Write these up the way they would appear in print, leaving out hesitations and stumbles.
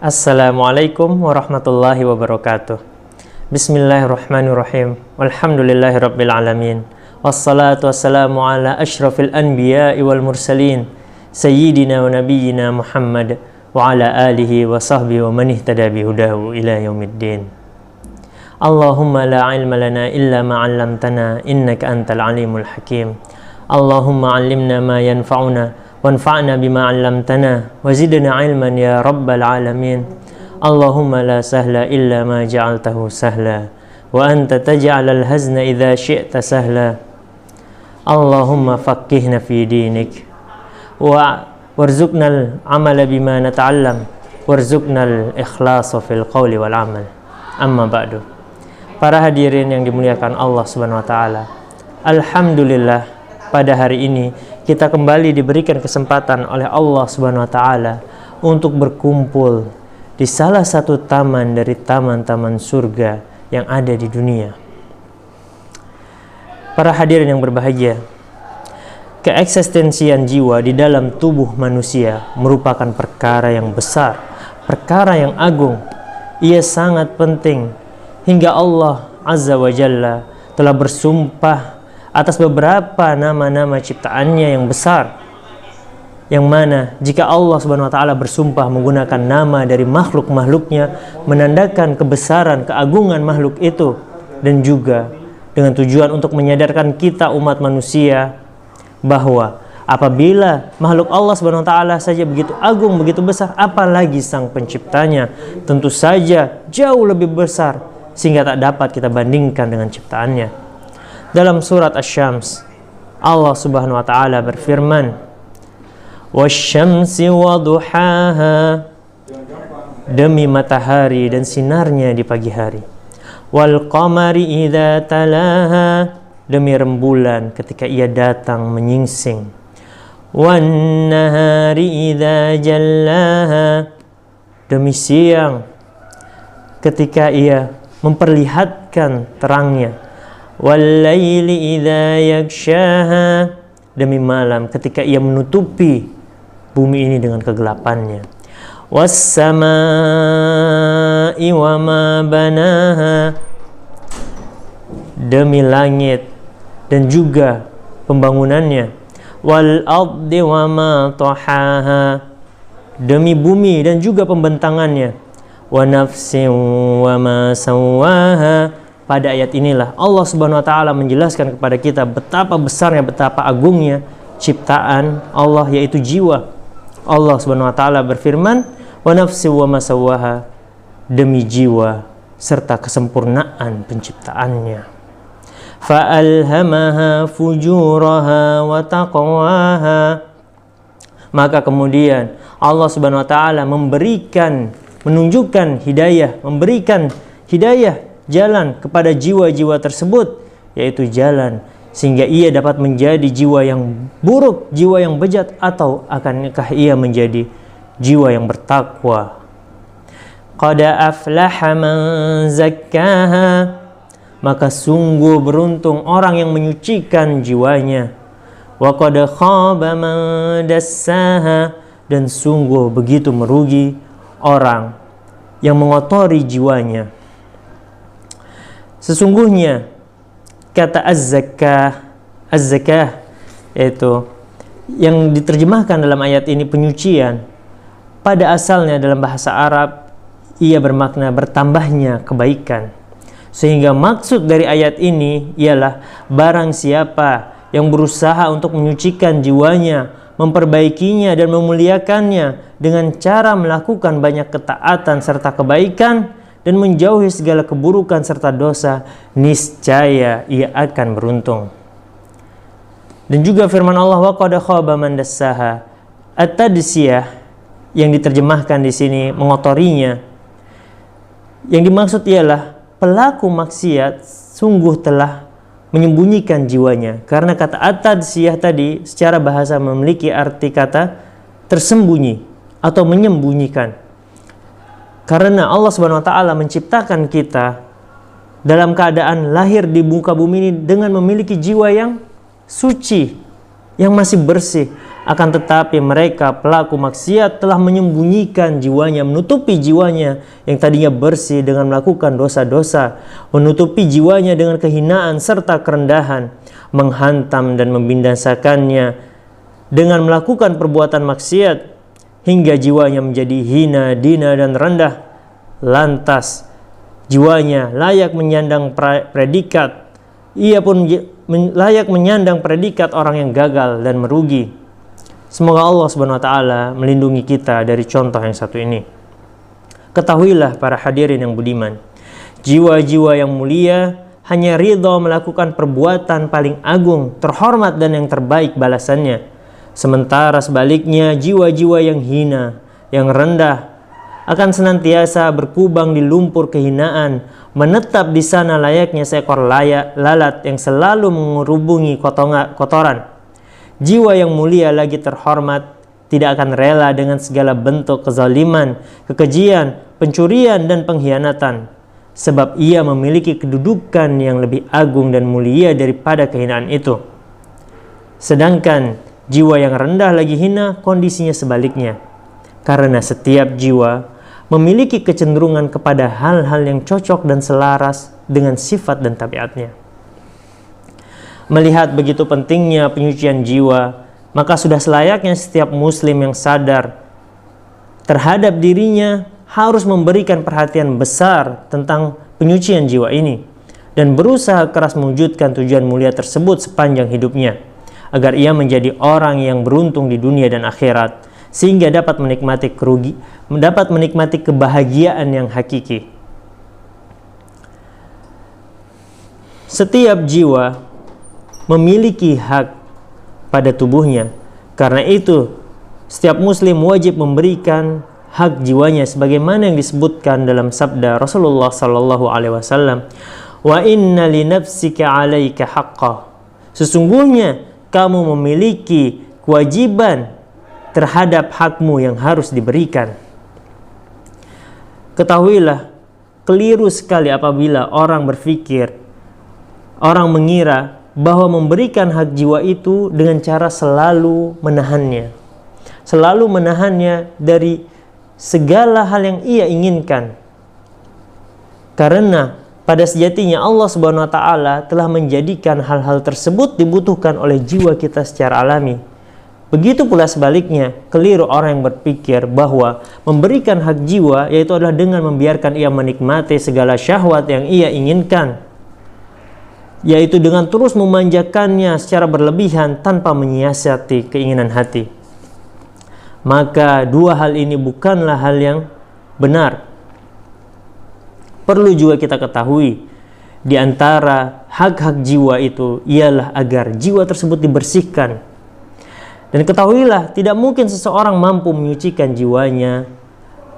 Assalamualaikum warahmatullahi wabarakatuh. Bismillahirrahmanirrahim. Walhamdulillahirabbil alamin. Wassalatu wassalamu ala asyrafil anbiya'i wal mursalin sayyidina wa nabiyyina Muhammad wa ala alihi wa sahbihi wa man ihtada bihudahu ila yaumiddin. Allahumma la ilma lana illa ma 'allamtana innaka antal alimul hakim. Allahumma 'allimna ma yanfa'una wanfa'na bima 'allamtana wa zidna 'ilman ya rabbal alamin. Allahumma la sahla illa ma ja'altahu sahla wa anta taj'alal hazna idza syi'ta sahla. Allahumma faqqihna fi dinik warzuqnal amala bima nata'allam warzuqnal ikhlasa fil qawli wal amal. Amma ba'du. Para hadirin yang dimuliakan Allah Subhanahu wa taala. Alhamdulillah, pada hari ini kita kembali diberikan kesempatan oleh Allah Subhanahu wa taala untuk berkumpul di salah satu taman dari taman-taman surga yang ada di dunia. Para hadirin yang berbahagia, keeksistensian jiwa di dalam tubuh manusia merupakan perkara yang besar, perkara yang agung. Ia sangat penting hingga Allah Azza wa Jalla telah bersumpah atas beberapa nama-nama ciptaannya yang besar, yang mana jika Allah Subhanahu wa taala bersumpah menggunakan nama dari makhluk-makhluknya menandakan kebesaran, keagungan makhluk itu, dan juga dengan tujuan untuk menyadarkan kita umat manusia bahwa apabila makhluk Allah Subhanahu wa taala saja begitu agung, begitu besar, apalagi sang penciptanya tentu saja jauh lebih besar sehingga tak dapat kita bandingkan dengan ciptaannya. Dalam surat Asy-Syams, Allah Subhanahu wa taala berfirman, "Wasyamsi waduhaha," demi matahari dan sinarnya di pagi hari. "Wal qamari idza talaha," demi rembulan ketika ia datang menyingsing. "Wan nahari idza jallaha," demi siang ketika ia memperlihatkan terangnya. "Wal-laili idza yaghshaha," demi malam ketika ia menutupi bumi ini dengan kegelapannya. "Was-samaa'i wa ma banaha," demi langit dan juga pembangunannya. "Wal-ardi wa ma tahaha," demi bumi dan juga pembentangannya. "Wa nafsin wa ma sawwaha." Pada ayat inilah Allah Subhanahu wa taala menjelaskan kepada kita betapa besarnya, betapa agungnya ciptaan Allah, yaitu jiwa. Allah Subhanahu wa taala berfirman, "Wa nafsi wa ma sawwaha," demi jiwa serta kesempurnaan penciptaannya. "Fa'alhamaha fujuraha wa taqwaha," maka kemudian Allah Subhanahu wa taala menunjukkan hidayah, memberikan hidayah jalan kepada jiwa-jiwa tersebut, yaitu jalan sehingga ia dapat menjadi jiwa yang buruk, jiwa yang bejat, atau akankah ia menjadi jiwa yang bertakwa. "Qad aflaha man zakkaha," maka sungguh beruntung orang yang menyucikan jiwanya. "Wa qad khaba man dassaha," dan sungguh begitu merugi orang yang mengotori jiwanya. Sesungguhnya kata az-zakah yaitu yang diterjemahkan dalam ayat ini penyucian, pada asalnya dalam bahasa Arab ia bermakna bertambahnya kebaikan. Sehingga maksud dari ayat ini ialah barang siapa yang berusaha untuk menyucikan jiwanya, memperbaikinya dan memuliakannya dengan cara melakukan banyak ketaatan serta kebaikan dan menjauhi segala keburukan serta dosa, niscaya ia akan beruntung. Dan juga firman Allah, "Wa qad khaba man dassaha." At-tadsyiyah yang diterjemahkan di sini mengotorinya. Yang dimaksud ialah pelaku maksiat sungguh telah menyembunyikan jiwanya. Karena kata at-tadsyiyah tadi secara bahasa memiliki arti kata tersembunyi atau menyembunyikan. Karena Allah Subhanahu wa taala menciptakan kita dalam keadaan lahir di muka bumi ini dengan memiliki jiwa yang suci, yang masih bersih. Akan tetapi mereka pelaku maksiat telah menyembunyikan jiwanya, menutupi jiwanya yang tadinya bersih dengan melakukan dosa-dosa, menutupi jiwanya dengan kehinaan serta kerendahan, menghantam dan membinasakannya dengan melakukan perbuatan maksiat hingga jiwanya menjadi hina, dina dan rendah. Lantas jiwanya layak menyandang predikat, ia pun layak menyandang predikat orang yang gagal dan merugi. Semoga Allah Subhanahu wa taala melindungi kita dari contoh yang satu ini. Ketahuilah para hadirin yang budiman, jiwa-jiwa yang mulia hanya ridha melakukan perbuatan paling agung, terhormat dan yang terbaik balasannya. Sementara sebaliknya jiwa-jiwa yang hina, yang rendah akan senantiasa berkubang di lumpur kehinaan, menetap di sana layaknya seekor lalat yang selalu mengerubungi kotoran. Jiwa yang mulia lagi terhormat tidak akan rela dengan segala bentuk kezaliman, kekejian, pencurian dan pengkhianatan, sebab ia memiliki kedudukan yang lebih agung dan mulia daripada kehinaan itu. Sedangkan jiwa yang rendah lagi hina, kondisinya sebaliknya, karena setiap jiwa memiliki kecenderungan kepada hal-hal yang cocok dan selaras dengan sifat dan tabiatnya. Melihat begitu pentingnya penyucian jiwa, maka sudah selayaknya setiap muslim yang sadar terhadap dirinya harus memberikan perhatian besar tentang penyucian jiwa ini dan berusaha keras mewujudkan tujuan mulia tersebut sepanjang hidupnya, agar ia menjadi orang yang beruntung di dunia dan akhirat, sehingga dapat menikmati kebahagiaan yang hakiki. Setiap jiwa memiliki hak pada tubuhnya. Karena itu, setiap muslim wajib memberikan hak jiwanya sebagaimana yang disebutkan dalam sabda Rasulullah sallallahu alaihi wasallam, "Wa inna li nafsika 'alaika haqqan." Sesungguhnya kamu memiliki kewajiban terhadap hakmu yang harus diberikan. Ketahuilah, keliru sekali apabila orang mengira bahwa memberikan hak jiwa itu dengan cara selalu menahannya dari segala hal yang ia inginkan. Karena pada sejatinya Allah Subhanahu wa taala telah menjadikan hal-hal tersebut dibutuhkan oleh jiwa kita secara alami. Begitu pula sebaliknya, keliru orang yang berpikir bahwa memberikan hak jiwa yaitu adalah dengan membiarkan ia menikmati segala syahwat yang ia inginkan, yaitu dengan terus memanjakannya secara berlebihan tanpa menyiasati keinginan hati. Maka dua hal ini bukanlah hal yang benar. Perlu juga kita ketahui, di antara hak-hak jiwa itu ialah agar jiwa tersebut dibersihkan. Dan ketahuilah, tidak mungkin seseorang mampu menyucikan jiwanya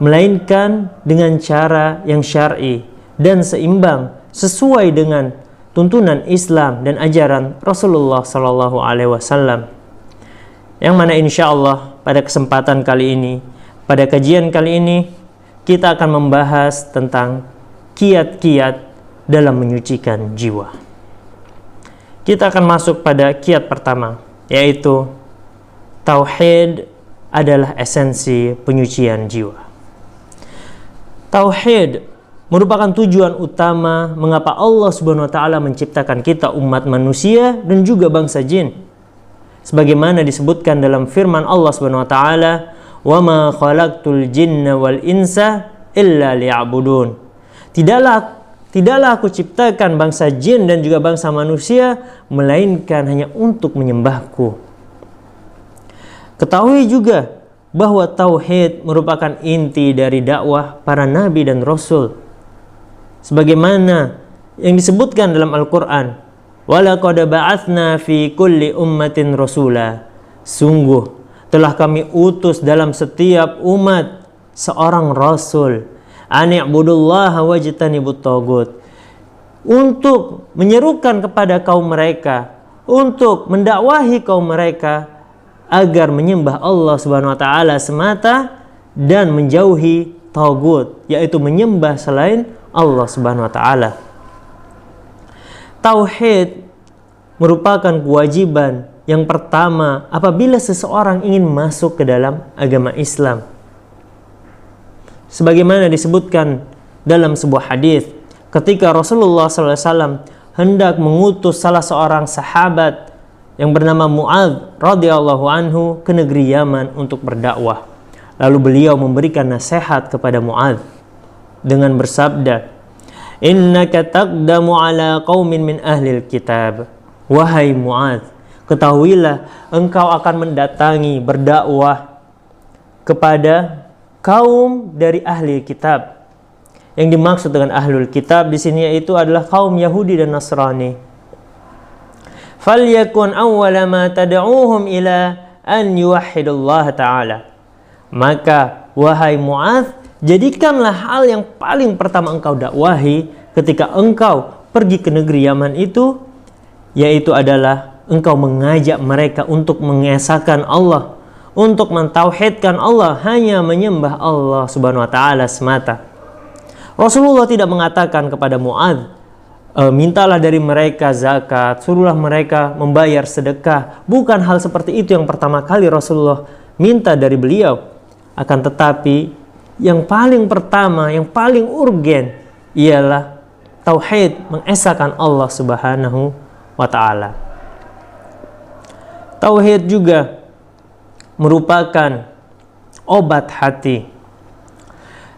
melainkan dengan cara yang syar'i dan seimbang sesuai dengan tuntunan Islam dan ajaran Rasulullah sallallahu alaihi wasallam. Yang mana insya Allah pada kesempatan kali ini, pada kajian kali ini, kita akan membahas tentang kiat-kiat dalam menyucikan jiwa. Kita akan masuk pada kiat pertama, yaitu tauhid adalah esensi penyucian jiwa. Tauhid merupakan tujuan utama mengapa Allah Subhanahu wa taala menciptakan kita umat manusia dan juga bangsa jin. Sebagaimana disebutkan dalam firman Allah Subhanahu wa taala, "Wa ma khalaqtul jinna wal insa illa liya'budun." Tidaklah aku ciptakan bangsa jin dan juga bangsa manusia melainkan hanya untuk menyembahku. Ketahui juga bahwa tauhid merupakan inti dari dakwah para nabi dan rasul. Sebagaimana yang disebutkan dalam Al-Quran, "Walaqad ba'atsna fi kulli ummatin rasula." Sungguh telah kami utus dalam setiap umat seorang rasul, "Ani'budullaha wajtanibut taghut." Untuk menyerukan kepada kaum mereka, untuk mendakwahi kaum mereka agar menyembah Allah Subhanahu wa taala semata dan menjauhi taghut, yaitu menyembah selain Allah Subhanahu wa taala. Tauhid merupakan kewajiban yang pertama apabila seseorang ingin masuk ke dalam agama Islam. Sebagaimana disebutkan dalam sebuah hadis, ketika Rasulullah SAW hendak mengutus salah seorang sahabat yang bernama Mu'adz radhiyallahu anhu ke negeri Yaman untuk berdakwah. Lalu beliau memberikan nasihat kepada Mu'adz dengan bersabda, "Innaka taqdamu ala qaumin min ahlil kitab." Wahai Mu'adz, ketahuilah engkau akan mendatangi berdakwah kepada kaum dari ahli kitab. Yang dimaksud dengan ahlul kitab di sini yaitu adalah kaum Yahudi dan Nasrani. Falyakun awwala ma tad'uuhum ila an yuwahhidullah ta'ala. Maka wahai Mu'adz, jadikanlah hal yang paling pertama engkau dakwahi ketika engkau pergi ke negeri Yaman itu, yaitu adalah engkau mengajak mereka untuk mengesahkan Allah, untuk mentauhidkan Allah, hanya menyembah Allah Subhanahu wa taala semata. Rasulullah tidak mengatakan kepada Mu'adz, mintalah dari mereka zakat, suruhlah mereka membayar sedekah. Bukan hal seperti itu yang pertama kali Rasulullah minta dari beliau. Akan tetapi yang paling pertama, yang paling urgen ialah tauhid, mengesahkan Allah Subhanahu wa taala. Tauhid juga merupakan obat hati.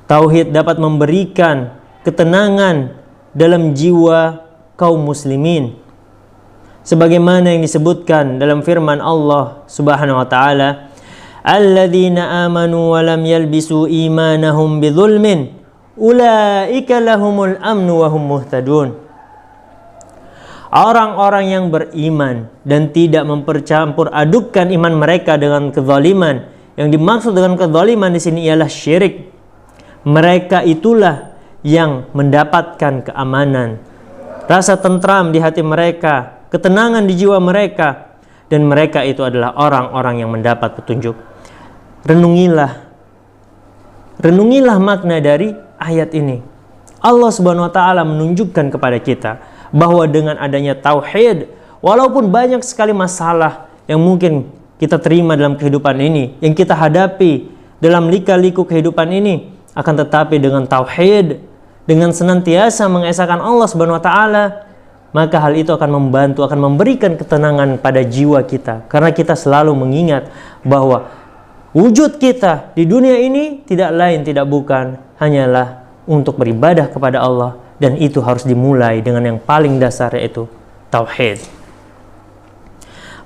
Tauhid dapat memberikan ketenangan dalam jiwa kaum muslimin. Sebagaimana yang disebutkan dalam firman Allah Subhanahu wa taala, "Alladzina amanu wa lam yalbisu imanahum bidzulmin, ulaika lahumul amnu wa hum muhtadun." Orang-orang yang beriman dan tidak mempercampur adukkan iman mereka dengan kezaliman. Yang dimaksud dengan kezaliman di sini ialah syirik. Mereka itulah yang mendapatkan keamanan, rasa tentram di hati mereka, ketenangan di jiwa mereka, dan mereka itu adalah orang-orang yang mendapat petunjuk. Renungilah makna dari ayat ini. Allah Subhanahu wa taala menunjukkan kepada kita bahwa dengan adanya tauhid, walaupun banyak sekali masalah yang mungkin kita terima dalam kehidupan ini, yang kita hadapi dalam lika-liku kehidupan ini, akan tetapi dengan tauhid, dengan senantiasa mengesahkan Allah Subhanahu wa taala, maka hal itu akan membantu, akan memberikan ketenangan pada jiwa kita, karena kita selalu mengingat bahwa wujud kita di dunia ini tidak lain tidak bukan hanyalah untuk beribadah kepada Allah, dan itu harus dimulai dengan yang paling dasar, yaitu tauhid.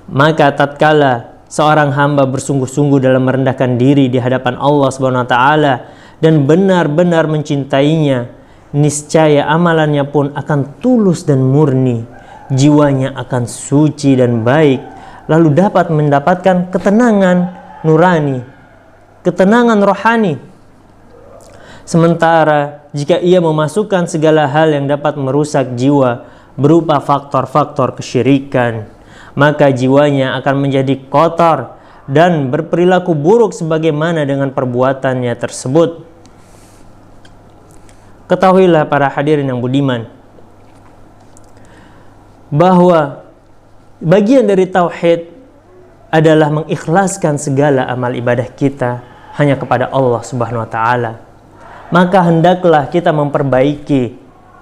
Maka tatkala seorang hamba bersungguh-sungguh dalam merendahkan diri di hadapan Allah Subhanahu wa taala dan benar-benar mencintainya, niscaya amalannya pun akan tulus dan murni, jiwanya akan suci dan baik, lalu dapat mendapatkan ketenangan nurani, ketenangan rohani. Sementara jika ia memasukkan segala hal yang dapat merusak jiwa berupa faktor-faktor kesyirikan, maka jiwanya akan menjadi kotor dan berperilaku buruk sebagaimana dengan perbuatannya tersebut. Ketahuilah para hadirin yang budiman, bahwa bagian dari tauhid adalah mengikhlaskan segala amal ibadah kita hanya kepada Allah Subhanahu wa taala. Maka hendaklah kita memperbaiki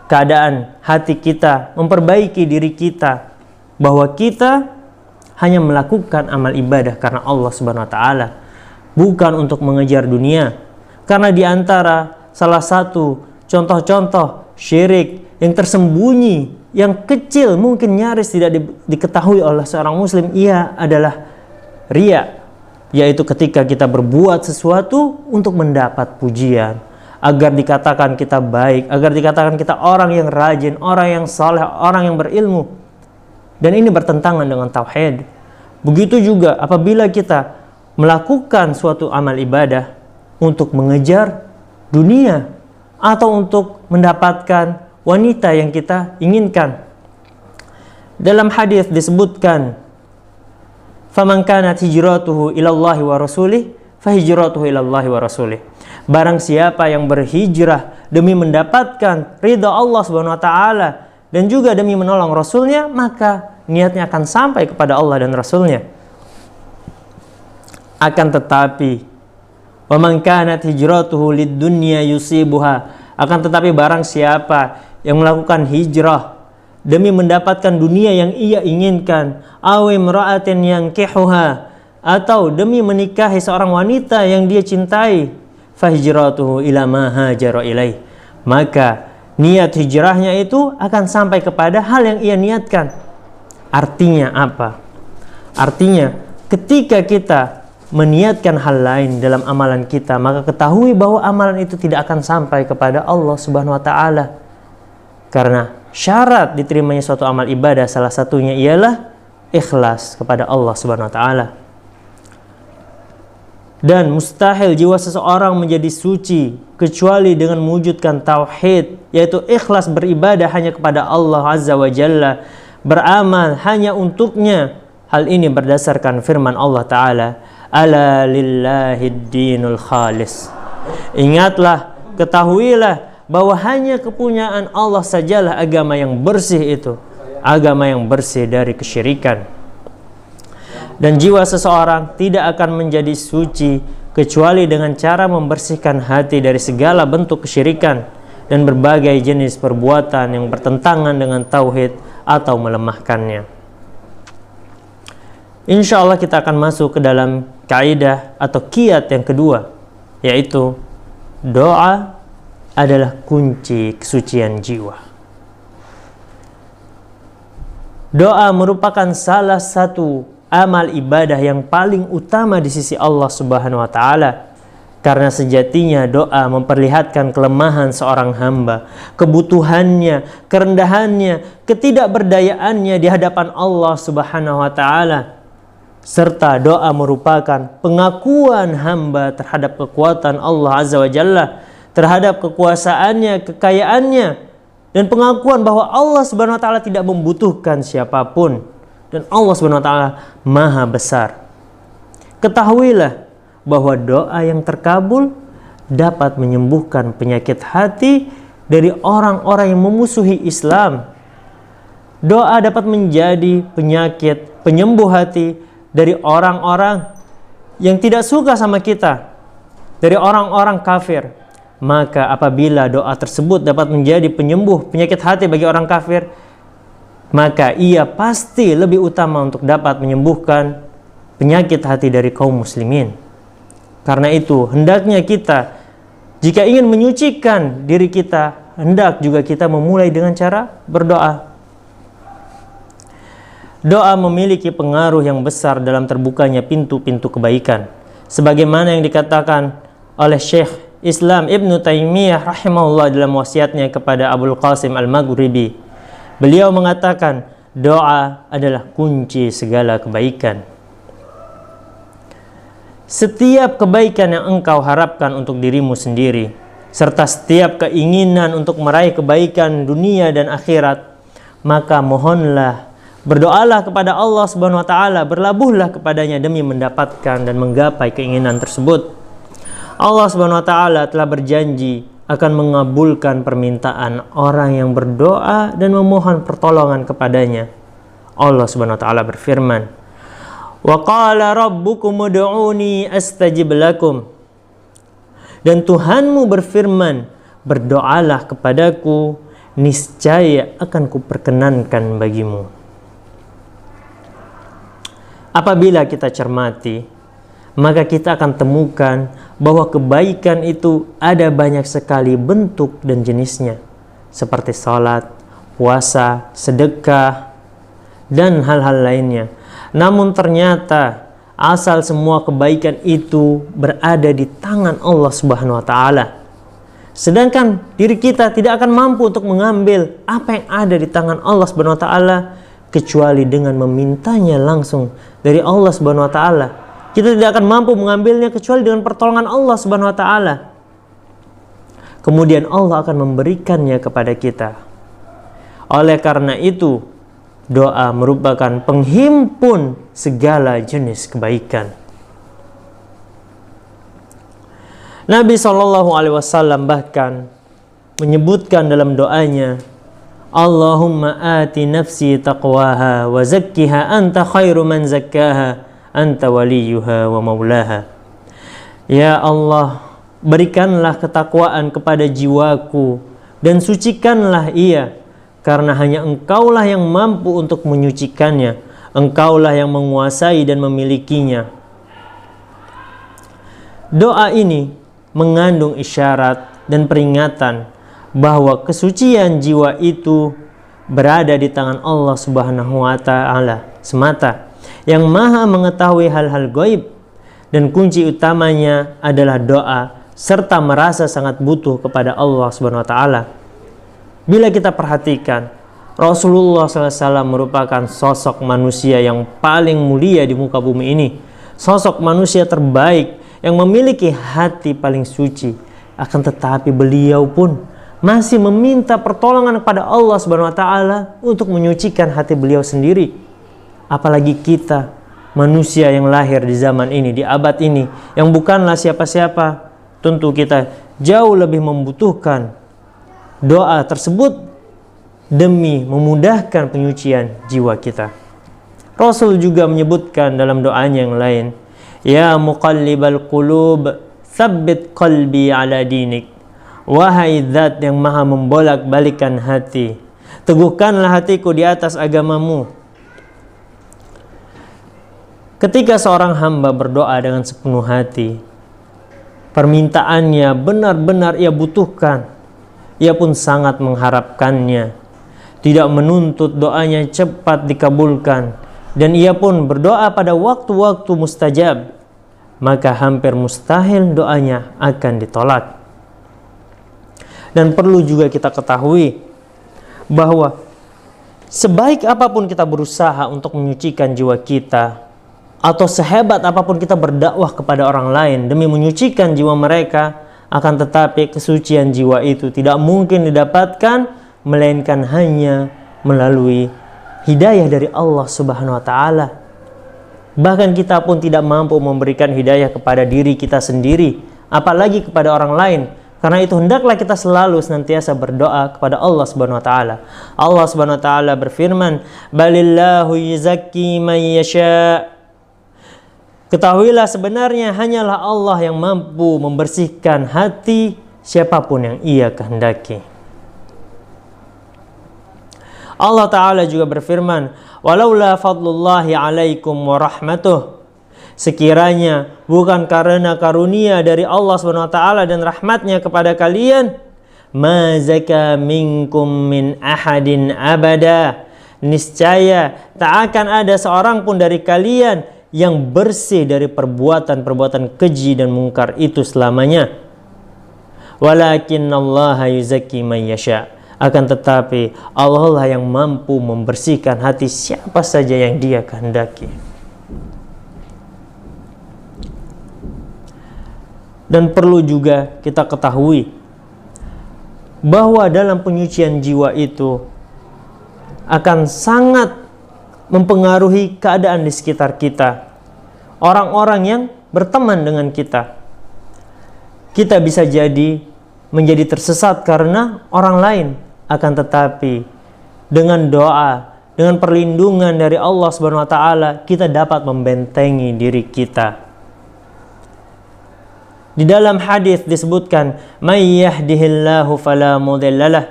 keadaan hati kita, memperbaiki diri kita, bahwa kita hanya melakukan amal ibadah karena Allah Subhanahu wa taala, bukan untuk mengejar dunia. Karena di antara salah satu contoh-contoh syirik yang tersembunyi, yang kecil, mungkin nyaris tidak diketahui oleh seorang muslim, ia adalah riya, yaitu ketika kita berbuat sesuatu untuk mendapat pujian, agar dikatakan kita baik, agar dikatakan kita orang yang rajin, orang yang saleh, orang yang berilmu. Dan ini bertentangan dengan tauhid. Begitu juga apabila kita melakukan suatu amal ibadah untuk mengejar dunia atau untuk mendapatkan wanita yang kita inginkan. Dalam hadis disebutkan, "Faman kanat hijratuhu ilallahi wa rasulih, fahijratuhu ilallahi wa rasulih." Barang siapa yang berhijrah demi mendapatkan ridha Allah Subhanahu wa taala dan juga demi menolong Rasulnya, maka niatnya akan sampai kepada Allah dan Rasulnya. Akan tetapi, wa man kanat hijratuhu lid-dunya yusibuha, akan tetapi barang siapa yang melakukan hijrah demi mendapatkan dunia yang ia inginkan, aw imra'atin yankihuha, atau demi menikahi seorang wanita yang dia cintai, fa hijratuhu ila ma hajara ilaih, maka niat hijrahnya itu akan sampai kepada hal yang ia niatkan. Artinya apa? Artinya ketika kita meniatkan hal lain dalam amalan kita, maka ketahui bahwa amalan itu tidak akan sampai kepada Allah Subhanahu wa taala. Karena syarat diterimanya suatu amal ibadah salah satunya ialah ikhlas kepada Allah Subhanahu wa taala. Dan mustahil jiwa seseorang menjadi suci kecuali dengan mewujudkan tauhid, yaitu ikhlas beribadah hanya kepada Allah Azza wa Jalla, beramal hanya untuknya. Hal ini berdasarkan firman Allah Ta'ala, ala lillahid dinul khalis. Ingatlah, ketahuilah bahwa hanya kepunyaan Allah sajalah agama yang bersih itu, agama yang bersih dari kesyirikan. Dan jiwa seseorang tidak akan menjadi suci kecuali dengan cara membersihkan hati dari segala bentuk kesyirikan dan berbagai jenis perbuatan yang bertentangan dengan tauhid atau melemahkannya. Insya Allah kita akan masuk ke dalam kaidah atau kiat yang kedua, yaitu doa adalah kunci kesucian jiwa. Doa merupakan salah satu amal ibadah yang paling utama di sisi Allah Subhanahu wa taala, karena sejatinya doa memperlihatkan kelemahan seorang hamba, kebutuhannya, kerendahannya, ketidakberdayaannya di hadapan Allah Subhanahu wa taala. Serta doa merupakan pengakuan hamba terhadap kekuatan Allah Azza wa Jalla, terhadap kekuasaannya, kekayaannya, dan pengakuan bahwa Allah Subhanahu wa taala tidak membutuhkan siapapun dan Allah Subhanahu wa taala Maha besar. Ketahuilah bahwa doa yang terkabul dapat menyembuhkan penyakit hati dari orang-orang yang memusuhi Islam. Doa dapat menjadi penyakit penyembuh hati dari orang-orang yang tidak suka sama kita, dari orang-orang kafir. Maka apabila doa tersebut dapat menjadi penyembuh penyakit hati bagi orang kafir, maka ia pasti lebih utama untuk dapat menyembuhkan penyakit hati dari kaum muslimin. Karena itu hendaknya kita, jika ingin menyucikan diri kita, hendak juga kita memulai dengan cara berdoa. Doa memiliki pengaruh yang besar dalam terbukanya pintu-pintu kebaikan. Sebagaimana yang dikatakan oleh Syekh Islam Ibnu Taimiyah rahimahullah dalam wasiatnya kepada Abul Qasim Al-Maghribi. Beliau mengatakan, doa adalah kunci segala kebaikan. Setiap kebaikan yang engkau harapkan untuk dirimu sendiri, serta setiap keinginan untuk meraih kebaikan dunia dan akhirat, maka mohonlah, berdoalah kepada Allah Subhanahu wa taala, berlabuhlah kepadanya demi mendapatkan dan menggapai keinginan tersebut. Allah Subhanahu wa taala telah berjanji akan mengabulkan permintaan orang yang berdoa dan memohon pertolongan kepadanya. Allah Subhanahu wa taala berfirman, "Wa qala rabbukum ud'uni astajib lakum." Dan Tuhanmu berfirman, berdoalah kepadaku, niscaya akan kuperkenankan bagimu. Apabila kita cermati, maka kita akan temukan bahwa kebaikan itu ada banyak sekali bentuk dan jenisnya, seperti salat, puasa, sedekah, dan hal-hal lainnya. Namun ternyata asal semua kebaikan itu berada di tangan Allah Subhanahu wa taala. Sedangkan diri kita tidak akan mampu untuk mengambil apa yang ada di tangan Allah Subhanahu wa taala kecuali dengan memintanya langsung dari Allah Subhanahu wa taala. Kita tidak akan mampu mengambilnya kecuali dengan pertolongan Allah Subhanahu wa taala. Kemudian Allah akan memberikannya kepada kita. Oleh karena itu, doa merupakan penghimpun segala jenis kebaikan. Nabi SAW bahkan menyebutkan dalam doanya, Allahumma ati nafsi taqwaha wa zakkiha anta khairu man zakkaha anta waliyuha wa maulaha. Ya Allah, berikanlah ketakwaan kepada jiwaku dan sucikanlah ia, karena hanya Engkaulah yang mampu untuk menyucikannya. Engkaulah yang menguasai dan memilikinya. Doa ini mengandung isyarat dan peringatan bahwa kesucian jiwa itu berada di tangan Allah Subhanahu wa Ta'ala semata, yang Maha mengetahui hal-hal gaib, dan kunci utamanya adalah doa serta merasa sangat butuh kepada Allah Subhanahu wa Ta'ala. Bila kita perhatikan, Rasulullah SAW merupakan sosok manusia yang paling mulia di muka bumi ini, sosok manusia terbaik yang memiliki hati paling suci. Akan tetapi beliau pun masih meminta pertolongan kepada Allah Subhanahu wa Ta'ala untuk menyucikan hati beliau sendiri. Apalagi kita, manusia yang lahir di zaman ini, di abad ini, yang bukanlah siapa-siapa, tentu kita jauh lebih membutuhkan doa tersebut demi memudahkan penyucian jiwa kita. Rasul juga menyebutkan dalam doanya yang lain, Ya muqallibal qulub, tsabbit qalbi ala dinik. Wahai zat yang maha membolak-balikan hati, teguhkanlah hatiku di atas agamamu. Ketika seorang hamba berdoa dengan sepenuh hati, permintaannya benar-benar ia butuhkan, ia pun sangat mengharapkannya, tidak menuntut doanya cepat dikabulkan, dan ia pun berdoa pada waktu-waktu mustajab, maka hampir mustahil doanya akan ditolak. Dan perlu juga kita ketahui bahwa sebaik apapun kita berusaha untuk menyucikan jiwa kita, atau sehebat apapun kita berdakwah kepada orang lain demi menyucikan jiwa mereka, akan tetapi kesucian jiwa itu tidak mungkin didapatkan melainkan hanya melalui hidayah dari Allah Subhanahu wa Ta'ala. Bahkan kita pun tidak mampu memberikan hidayah kepada diri kita sendiri, apalagi kepada orang lain. Karena itu hendaklah kita selalu senantiasa berdoa kepada Allah Subhanahu wa Ta'ala. Allah Subhanahu wa Ta'ala berfirman, Balillahu yuzakki man yasha. Ketahuilah sebenarnya hanyalah Allah yang mampu membersihkan hati siapapun yang ia kehendaki. Allah Ta'ala juga berfirman, Walaula fadlullahi alaikum wa rahmatuh. Sekiranya bukan karena karunia dari Allah SWT dan rahmatnya kepada kalian, ma zaka minkum min ahadin abada. Niscaya tak akan ada seorang pun dari kalian yang bersih dari perbuatan-perbuatan keji dan mungkar itu selamanya. Walakinnallaha yuzakki man yasha. Akan tetapi Allah lah yang mampu membersihkan hati siapa saja yang Dia kehendaki. Dan perlu juga kita ketahui bahwa dalam penyucian jiwa itu akan sangat mempengaruhi keadaan di sekitar kita, orang-orang yang berteman dengan kita. Kita bisa jadi menjadi tersesat karena orang lain, akan tetapi dengan doa, dengan perlindungan dari Allah Subhanahu wa Ta'ala, kita dapat membentengi diri kita. Di dalam hadis disebutkan, may yahdihillahu fala mudhillalah.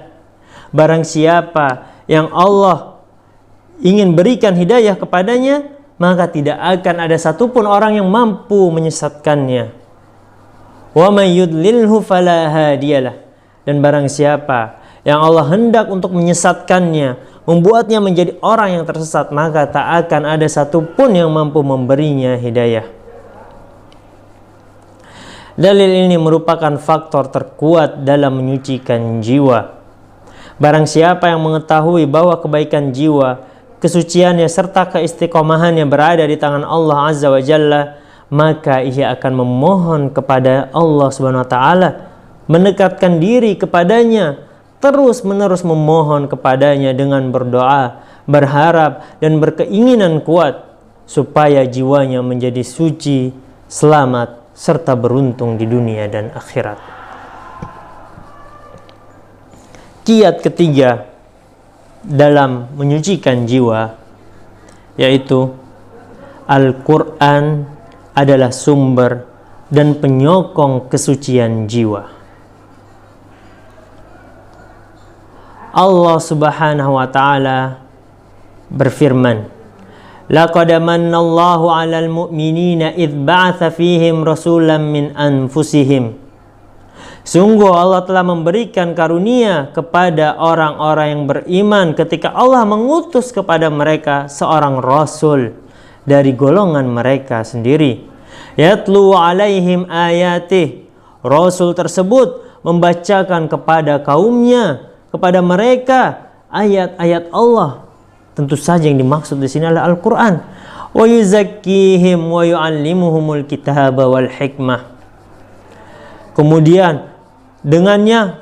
Barang siapa yang Allah ingin berikan hidayah kepadanya, maka tidak akan ada satupun orang yang mampu menyesatkannya. Wa may yudlilhu fala hadiyalah. Dan barang siapa yang Allah hendak untuk menyesatkannya, membuatnya menjadi orang yang tersesat, maka tak akan ada satupun yang mampu memberinya hidayah. Dalil ini merupakan faktor terkuat dalam menyucikan jiwa. Barang siapa yang mengetahui bahwa kebaikan jiwa, kesuciannya serta keistiqomahannya berada di tangan Allah Azza wa Jalla, maka ia akan memohon kepada Allah Subhanahu wa Ta'ala, mendekatkan diri kepadanya, terus-menerus memohon kepadanya dengan berdoa, berharap dan berkeinginan kuat supaya jiwanya menjadi suci, selamat serta beruntung di dunia dan akhirat. Kiat ketiga dalam menyucikan jiwa, yaitu Al-Quran adalah sumber dan penyokong kesucian jiwa. Allah Subhanahu wa ta'ala berfirman, "Laqad manallahu 'alal mu'minina idz ba'atsa fihim rasulan min anfusihim." Sungguh Allah telah memberikan karunia kepada orang-orang yang beriman ketika Allah mengutus kepada mereka seorang rasul dari golongan mereka sendiri. Yatlu 'alaihim ayatih. Rasul tersebut membacakan kepada kaumnya, kepada mereka ayat-ayat Allah. Tentu saja yang dimaksud di sini adalah Al-Quran. Wa yuzakkihim wa yu'allimuhumul kitaba wal hikmah. Kemudian dengannya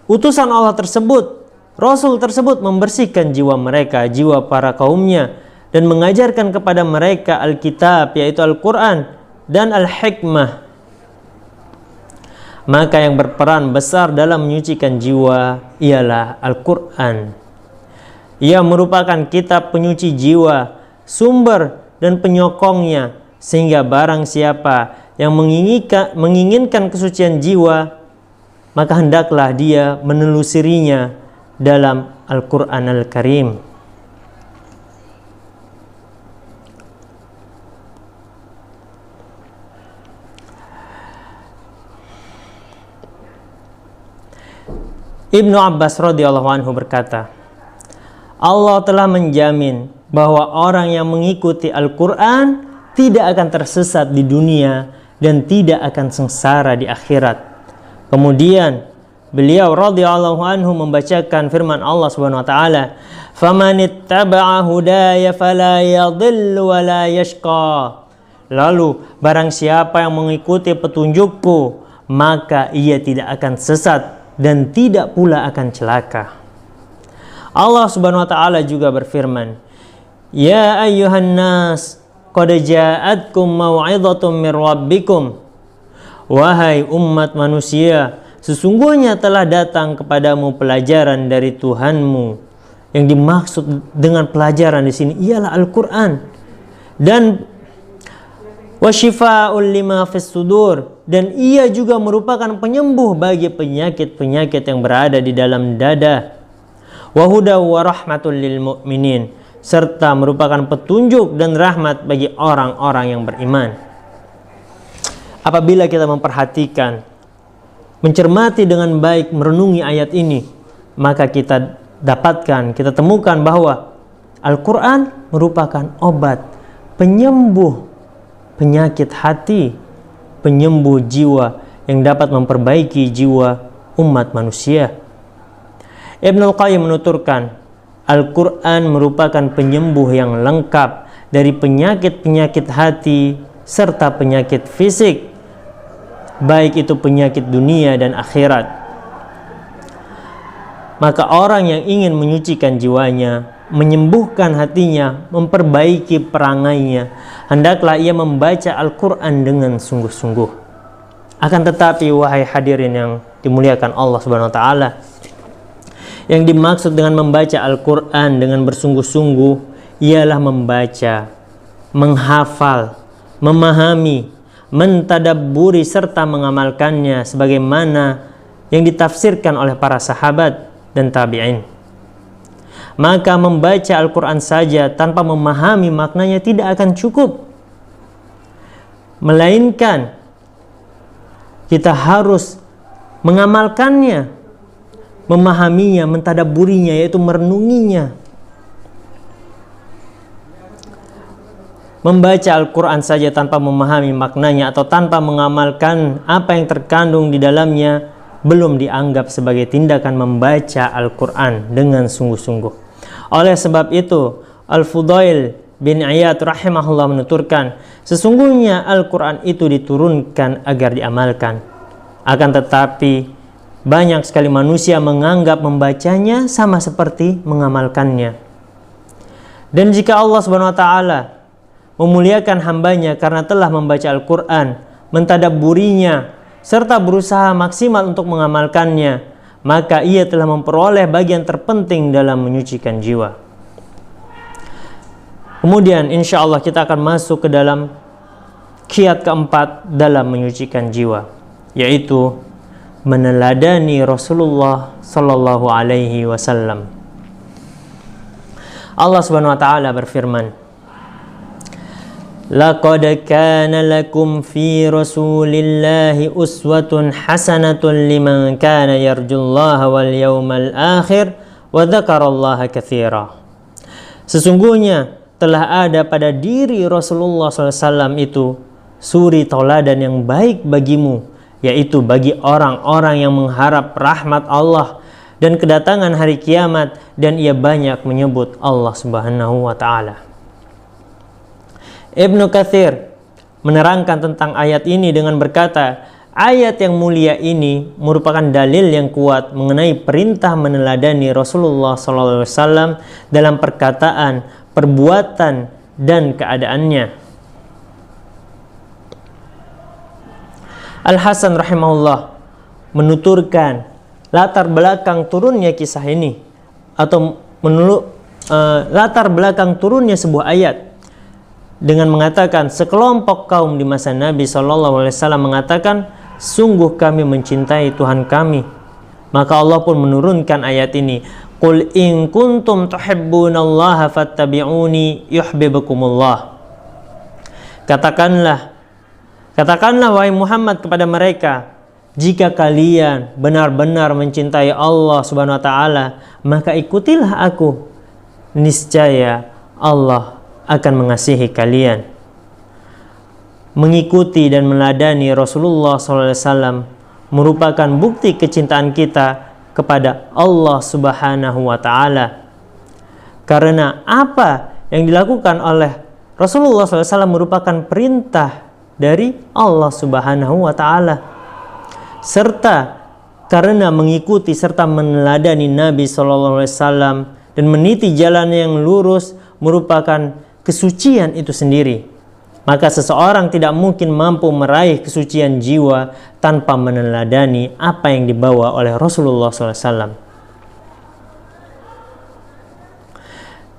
utusan Allah tersebut, Rasul tersebut membersihkan jiwa mereka, jiwa para kaumnya, dan mengajarkan kepada mereka Alkitab, yaitu Al-Quran, dan Al-Hikmah. Maka yang berperan besar dalam menyucikan jiwa ialah Al-Quran. Ia merupakan kitab penyuci jiwa, sumber dan penyokongnya, sehingga barang siapa yang menginginkan kesucian jiwa, maka hendaklah dia menelusurinya dalam Al-Quran Al-Karim. Ibnu Abbas radhiyallahu anhu berkata, Allah telah menjamin bahwa orang yang mengikuti Al-Quran tidak akan tersesat di dunia dan tidak akan sengsara di akhirat. Kemudian beliau radhiyallahu anhu membacakan firman Allah Subhanahu wa taala, "Famanittaba'a hudaya fala yadhillu wa la yashqa." Lalu barang siapa yang mengikuti petunjukku, maka ia tidak akan sesat dan tidak pula akan celaka. Allah Subhanahu wa taala juga berfirman, "Ya ayyuhan nas, qad ja'atkum mau'izatun mir rabbikum." Wahai umat manusia, sesungguhnya telah datang kepadamu pelajaran dari Tuhanmu. Yang dimaksud dengan pelajaran di sini ialah Al-Quran, dan wasyifa'ul lima fis sudur, dan ia juga merupakan penyembuh bagi penyakit-penyakit yang berada di dalam dada. Wa huda wa rahmatul lil mu'minin, serta merupakan petunjuk dan rahmat bagi orang-orang yang beriman. Apabila kita memperhatikan, mencermati dengan baik, merenungi ayat ini, maka kita temukan bahwa Al-Quran merupakan obat, penyembuh penyakit hati, penyembuh jiwa yang dapat memperbaiki jiwa umat manusia. Ibnul Qayyim menuturkan, Al-Quran merupakan penyembuh yang lengkap dari penyakit-penyakit hati serta penyakit fisik, baik itu penyakit dunia dan akhirat. Maka orang yang ingin menyucikan jiwanya, menyembuhkan hatinya, memperbaiki perangainya, hendaklah ia membaca Al-Quran dengan sungguh-sungguh. Akan tetapi wahai hadirin yang dimuliakan Allah Subhanahu wa taala, yang dimaksud dengan membaca Al-Quran dengan bersungguh-sungguh ialah membaca, menghafal, memahami, mentadabburi serta mengamalkannya sebagaimana yang ditafsirkan oleh para sahabat dan tabi'in. Maka membaca Al-Quran saja tanpa memahami maknanya tidak akan cukup, melainkan kita harus mengamalkannya, memahaminya, mentadabburinya, yaitu merenunginya. Membaca Al-Quran saja tanpa memahami maknanya atau tanpa mengamalkan apa yang terkandung di dalamnya belum dianggap sebagai tindakan membaca Al-Quran dengan sungguh-sungguh. Oleh sebab itu, Al-Fudail bin Iyad rahimahullah menuturkan, sesungguhnya Al-Quran itu diturunkan agar diamalkan. Akan tetapi banyak sekali manusia menganggap membacanya sama seperti mengamalkannya. Dan jika Allah Subhanahu wa taala memuliakan hambanya karena telah membaca Al-Quran, mentadabburinya, serta berusaha maksimal untuk mengamalkannya, maka ia telah memperoleh bagian terpenting dalam menyucikan jiwa. Kemudian insya Allah kita akan masuk ke dalam kiat keempat dalam menyucikan jiwa, yaitu meneladani Rasulullah sallallahu alaihi wasallam. Allah Subhanahu wa taala berfirman, "Laqad kana lakum fi Rasulillahi uswatun hasanatun liman kana yarjullaha wal yawmal akhir wa dzakarallaha katsira." Sesungguhnya telah ada pada diri Rasulullah SAW itu suri tauladan yang baik bagimu, yaitu bagi orang-orang yang mengharap rahmat Allah dan kedatangan hari kiamat, dan ia banyak menyebut Allah Subhanahu wa taala. Ibnu Katsir menerangkan tentang ayat ini dengan berkata, ayat yang mulia ini merupakan dalil yang kuat mengenai perintah meneladani Rasulullah SAW dalam perkataan, perbuatan, dan keadaannya. Al-Hasan rahimahullah menuturkan latar belakang turunnya kisah ini, atau latar belakang turunnya sebuah ayat dengan mengatakan, sekelompok kaum di masa Nabi SAW mengatakan, sungguh kami mencintai Tuhan kami. Maka Allah pun menurunkan ayat ini, Qul in kuntum tuhibbunallaha fattabi'uni yuhibbukumullah. Katakanlah wahai Muhammad kepada mereka, jika kalian benar-benar mencintai Allah Subhanahu wa taala, maka ikutilah aku. Niscaya Allah akan mengasihi kalian. Mengikuti dan meneladani Rasulullah SAW merupakan bukti kecintaan kita kepada Allah Subhanahu wa taala. Karena apa yang dilakukan oleh Rasulullah SAW merupakan perintah dari Allah Subhanahu wa taala. Serta karena mengikuti serta meneladani Nabi SAW dan meniti jalan yang lurus merupakan kesucian itu sendiri. Maka seseorang tidak mungkin mampu meraih kesucian jiwa tanpa meneladani apa yang dibawa oleh Rasulullah SAW.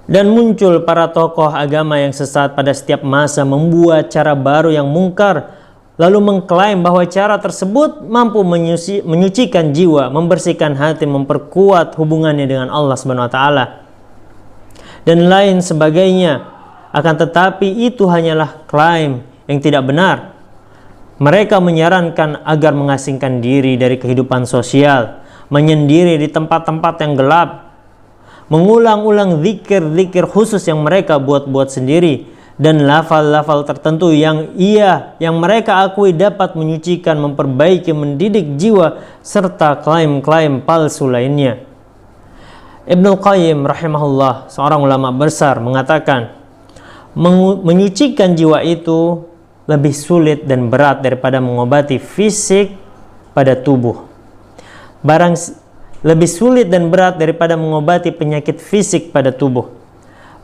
Dan muncul para tokoh agama yang sesat pada setiap masa membuat cara baru yang mungkar, lalu mengklaim bahwa cara tersebut mampu menyucikan jiwa, membersihkan hati, memperkuat hubungannya dengan Allah Subhanahu wa taala, dan lain sebagainya. Akan tetapi itu hanyalah klaim yang tidak benar. Mereka menyarankan agar mengasingkan diri dari kehidupan sosial, menyendiri di tempat-tempat yang gelap, mengulang-ulang zikir-zikir khusus yang mereka buat-buat sendiri, dan lafal-lafal tertentu yang mereka akui dapat menyucikan, memperbaiki, mendidik jiwa, serta klaim-klaim palsu lainnya. Ibnu Qayyim rahimahullah, seorang ulama besar, mengatakan, menyucikan jiwa itu lebih sulit dan berat daripada mengobati fisik pada tubuh. Lebih sulit dan berat daripada mengobati penyakit fisik pada tubuh.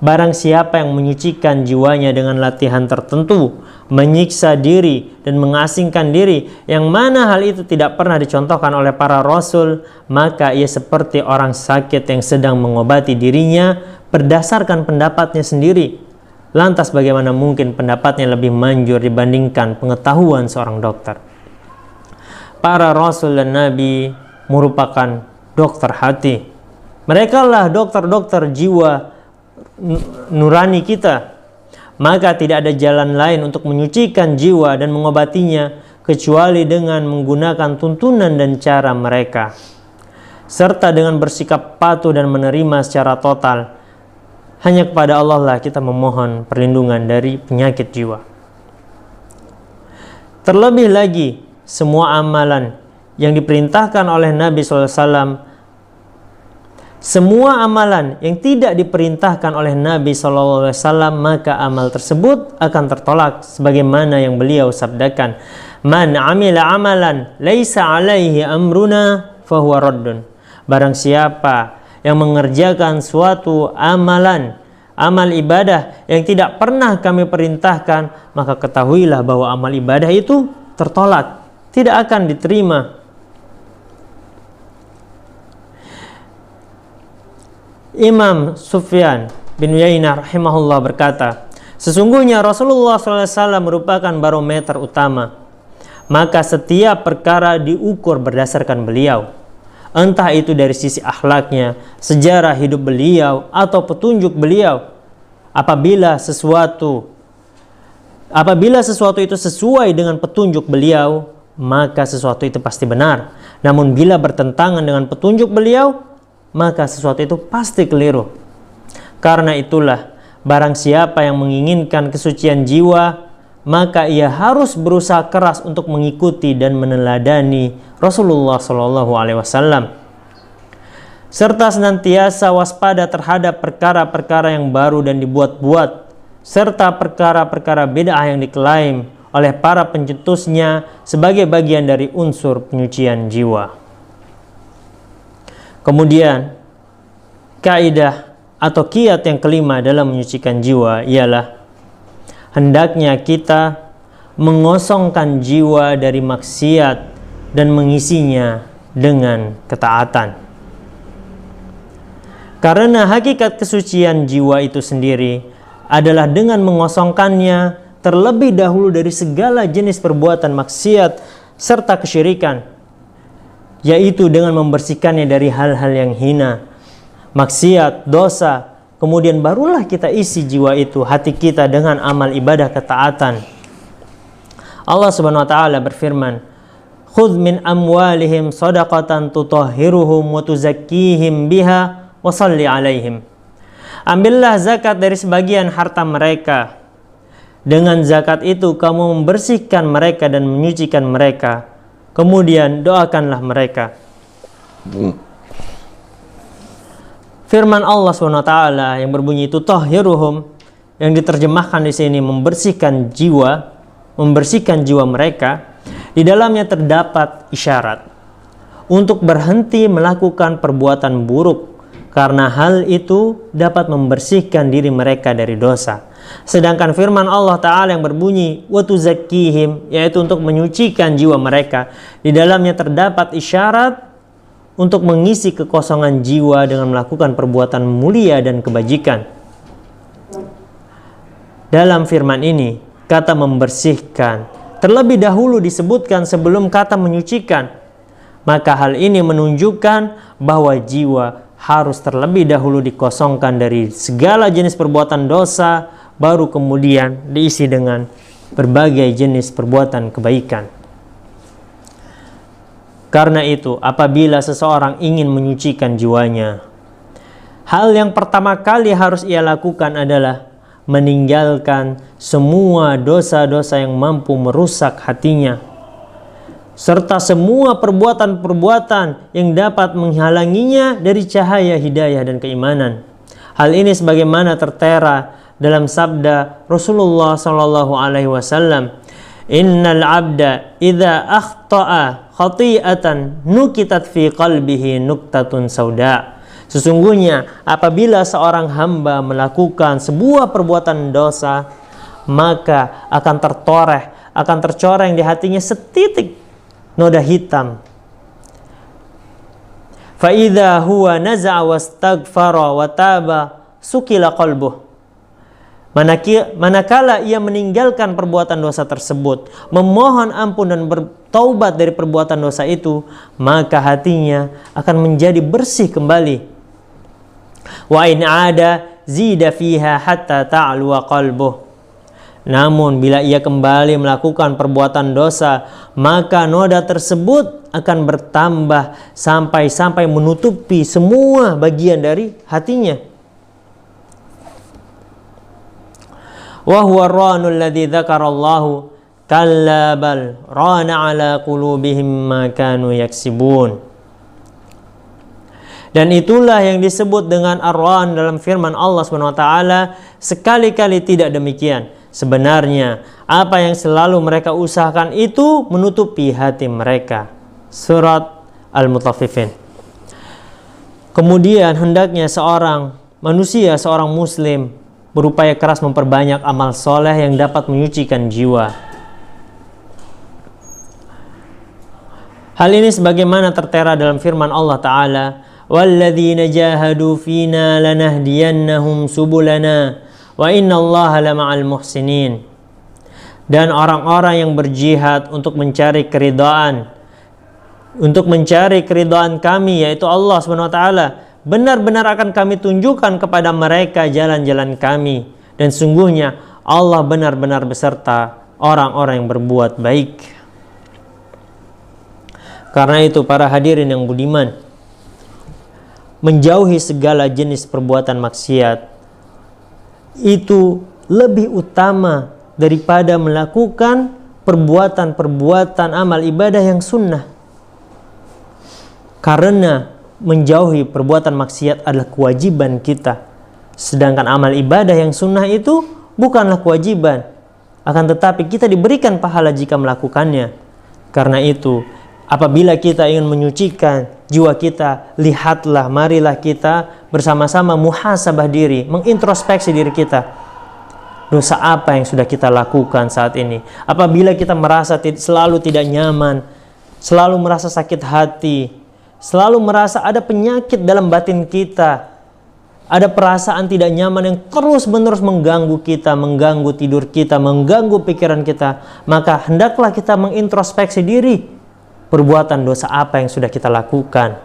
Barang siapa yang menyucikan jiwanya dengan latihan tertentu, menyiksa diri dan mengasingkan diri, yang mana hal itu tidak pernah dicontohkan oleh para rasul, maka ia seperti orang sakit yang sedang mengobati dirinya berdasarkan pendapatnya sendiri. Lantas bagaimana mungkin pendapatnya lebih manjur dibandingkan pengetahuan seorang dokter? Para rasul dan nabi merupakan dokter hati. Mereka lah dokter-dokter jiwa nurani kita. Maka tidak ada jalan lain untuk menyucikan jiwa dan mengobatinya kecuali dengan menggunakan tuntunan dan cara mereka, serta dengan bersikap patuh dan menerima secara total. Hanya kepada Allah lah kita memohon perlindungan dari penyakit jiwa. Terlebih lagi, semua amalan yang diperintahkan oleh Nabi SAW, semua amalan yang tidak diperintahkan oleh Nabi SAW, maka amal tersebut akan tertolak, sebagaimana yang beliau sabdakan, man amila amalan laisa alaihi amruna fahuwa raddun. Barang siapa yang mengerjakan suatu amalan, amal ibadah yang tidak pernah kami perintahkan, maka ketahuilah bahwa amal ibadah itu tertolak, tidak akan diterima. Imam Sufyan bin Uyainah rahimahullah berkata, sesungguhnya Rasulullah SAW merupakan barometer utama, maka setiap perkara diukur berdasarkan beliau, entah itu dari sisi akhlaknya, sejarah hidup beliau, atau petunjuk beliau. Apabila sesuatu itu sesuai dengan petunjuk beliau, maka sesuatu itu pasti benar. Namun bila bertentangan dengan petunjuk beliau, maka sesuatu itu pasti keliru. Karena itulah, barang siapa yang menginginkan kesucian jiwa, maka ia harus berusaha keras untuk mengikuti dan meneladani Rasulullah SAW, serta senantiasa waspada terhadap perkara-perkara yang baru dan dibuat-buat, serta perkara-perkara bid'ah yang diklaim oleh para pencetusnya sebagai bagian dari unsur penyucian jiwa. Kemudian, kaidah atau kiat yang kelima dalam menyucikan jiwa ialah hendaknya kita mengosongkan jiwa dari maksiat dan mengisinya dengan ketaatan. Karena hakikat kesucian jiwa itu sendiri adalah dengan mengosongkannya terlebih dahulu dari segala jenis perbuatan maksiat serta kesyirikan, yaitu dengan membersihkannya dari hal-hal yang hina, maksiat, dosa. Kemudian barulah kita isi jiwa itu, hati kita, dengan amal ibadah ketaatan. Allah Subhanahu wa taala berfirman, "Khudz min amwalihim shadaqatan tutahhiruhum wa tuzakkihim biha wa shalli 'alaihim." Ambillah zakat dari sebagian harta mereka. Dengan zakat itu kamu membersihkan mereka dan menyucikan mereka. Kemudian doakanlah mereka. Firman Allah SWT yang berbunyi tutahhiruhum, yang diterjemahkan di sini membersihkan jiwa, membersihkan jiwa mereka, di dalamnya terdapat isyarat untuk berhenti melakukan perbuatan buruk, karena hal itu dapat membersihkan diri mereka dari dosa. Sedangkan firman Allah Ta'ala yang berbunyi wa tuzakkihim, yaitu untuk menyucikan jiwa mereka, di dalamnya terdapat isyarat untuk mengisi kekosongan jiwa dengan melakukan perbuatan mulia dan kebajikan. Dalam firman ini, kata membersihkan terlebih dahulu disebutkan sebelum kata menyucikan. Maka hal ini menunjukkan bahwa jiwa harus terlebih dahulu dikosongkan dari segala jenis perbuatan dosa, baru kemudian diisi dengan berbagai jenis perbuatan kebaikan. Karena itu, apabila seseorang ingin menyucikan jiwanya, hal yang pertama kali harus ia lakukan adalah meninggalkan semua dosa-dosa yang mampu merusak hatinya, serta semua perbuatan-perbuatan yang dapat menghalanginya dari cahaya hidayah dan keimanan. Hal ini sebagaimana tertera dalam sabda Rasulullah SAW, "Innal 'abda idza akhta'a khati'atan nukitat fi qalbihi nuktatun sauda." Sesungguhnya apabila seorang hamba melakukan sebuah perbuatan dosa, maka akan tercoreng di hatinya setitik noda hitam. Fa idza huwa naza'a wastaghfara wa taba sukila qalbuh. Manakala ia meninggalkan perbuatan dosa tersebut, memohon ampun dan bertaubat dari perbuatan dosa itu, maka hatinya akan menjadi bersih kembali. Wa in 'ada zida fiha hatta ta'lu qalbuh. Namun bila ia kembali melakukan perbuatan dosa, maka noda tersebut akan bertambah sampai menutupi semua bagian dari hatinya. Wa huwa ar-ranul ladzi dzakarallahu kalla bal rana ala qulubihim ma kanu yaksibun. Dan itulah yang disebut dengan ar-ran dalam firman Allah SWT, sekali-kali tidak demikian. Sebenarnya apa yang selalu mereka usahakan itu menutupi hati mereka. Surat Al-Mutaffifin. Kemudian hendaknya seorang manusia, seorang muslim, berupaya keras memperbanyak amal soleh yang dapat menyucikan jiwa. Hal ini sebagaimana tertera dalam firman Allah Ta'ala, walladzina jahadu fina lanahdiyannahum subulana wa innallaha lama'al muhsinin. Dan orang-orang yang berjihad untuk mencari keridhaan, kami, yaitu Allah Subhanahu wa taala, benar-benar akan kami tunjukkan kepada mereka jalan-jalan kami, dan sungguhnya Allah benar-benar beserta orang-orang yang berbuat baik. Karena itu para hadirin yang budiman, menjauhi segala jenis perbuatan maksiat itu lebih utama daripada melakukan perbuatan-perbuatan amal ibadah yang sunnah. Karena menjauhi perbuatan maksiat adalah kewajiban kita, sedangkan amal ibadah yang sunnah itu bukanlah kewajiban, akan tetapi kita diberikan pahala jika melakukannya. Karena itu, apabila kita ingin menyucikan jiwa kita, lihatlah, marilah kita bersama-sama muhasabah diri, mengintrospeksi diri kita. Dosa apa yang sudah kita lakukan saat ini? Apabila kita merasa selalu tidak nyaman, selalu merasa sakit hati, selalu merasa ada penyakit dalam batin kita, ada perasaan tidak nyaman yang terus-menerus mengganggu kita, mengganggu tidur kita, mengganggu pikiran kita, maka hendaklah kita mengintrospeksi diri. Perbuatan dosa apa yang sudah kita lakukan?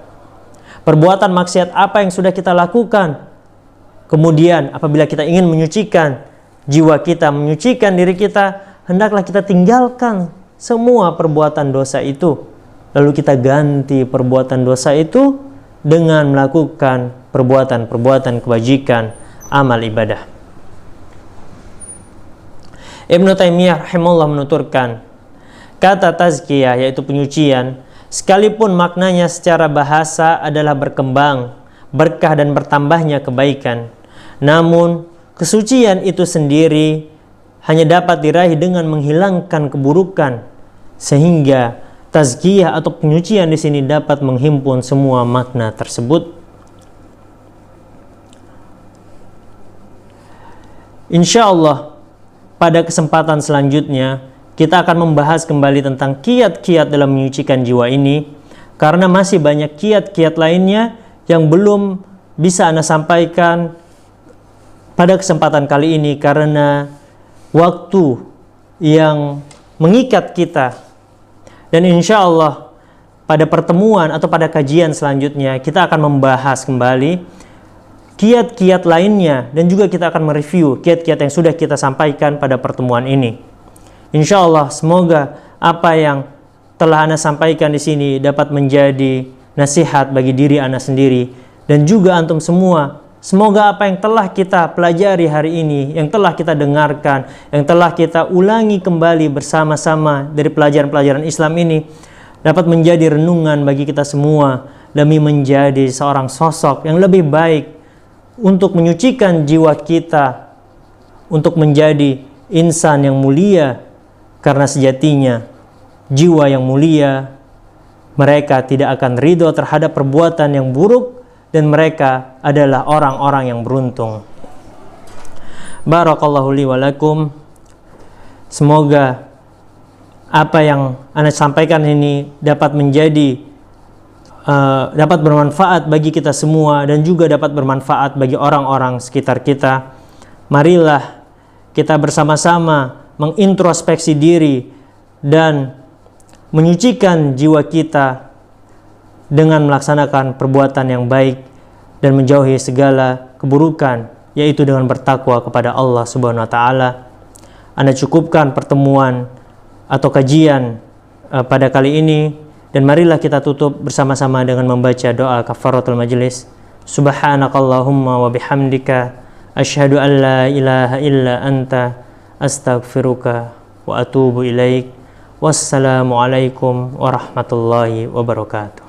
Perbuatan maksiat apa yang sudah kita lakukan? Kemudian apabila kita ingin menyucikan jiwa kita, menyucikan diri kita, hendaklah kita tinggalkan semua perbuatan dosa itu. Lalu kita ganti perbuatan dosa itu dengan melakukan perbuatan-perbuatan kebajikan, amal ibadah. Ibnu Taimiyah rahimahullah menuturkan, kata tazkiyah yaitu penyucian, sekalipun maknanya secara bahasa adalah berkembang, berkah dan bertambahnya kebaikan, namun kesucian itu sendiri hanya dapat diraih dengan menghilangkan keburukan, sehingga tazkiyah atau penyucian di sini dapat menghimpun semua makna tersebut. Insya Allah pada kesempatan selanjutnya kita akan membahas kembali tentang kiat-kiat dalam menyucikan jiwa ini, karena masih banyak kiat-kiat lainnya yang belum bisa Anda sampaikan pada kesempatan kali ini karena waktu yang mengikat kita. Dan insya Allah pada pertemuan atau pada kajian selanjutnya kita akan membahas kembali kiat-kiat lainnya, dan juga kita akan mereview kiat-kiat yang sudah kita sampaikan pada pertemuan ini. Insya Allah semoga apa yang telah Anda sampaikan di sini dapat menjadi nasihat bagi diri Anda sendiri dan juga antum semua. Semoga apa yang telah kita pelajari hari ini, yang telah kita dengarkan, yang telah kita ulangi kembali bersama-sama dari pelajaran-pelajaran Islam ini dapat menjadi renungan bagi kita semua demi menjadi seorang sosok yang lebih baik untuk menyucikan jiwa kita, untuk menjadi insan yang mulia, karena sejatinya jiwa yang mulia mereka tidak akan ridho terhadap perbuatan yang buruk, dan mereka adalah orang-orang yang beruntung. Barakallahu li wa lakum. Semoga apa yang Anda sampaikan ini dapat menjadi dapat bermanfaat bagi kita semua dan juga dapat bermanfaat bagi orang-orang sekitar kita. Marilah kita bersama-sama mengintrospeksi diri dan menyucikan jiwa kita dengan melaksanakan perbuatan yang baik dan menjauhi segala keburukan, yaitu dengan bertakwa kepada Allah Subhanahu wa taala. Anda cukupkan pertemuan atau kajian pada kali ini, dan marilah kita tutup bersama-sama dengan membaca doa kafaratul majlis. Subhanakallahumma wa bihamdika asyhadu an la ilaha illa anta astaghfiruka wa atubu ilaik. Wassalamualaikum warahmatullahi wabarakatuh.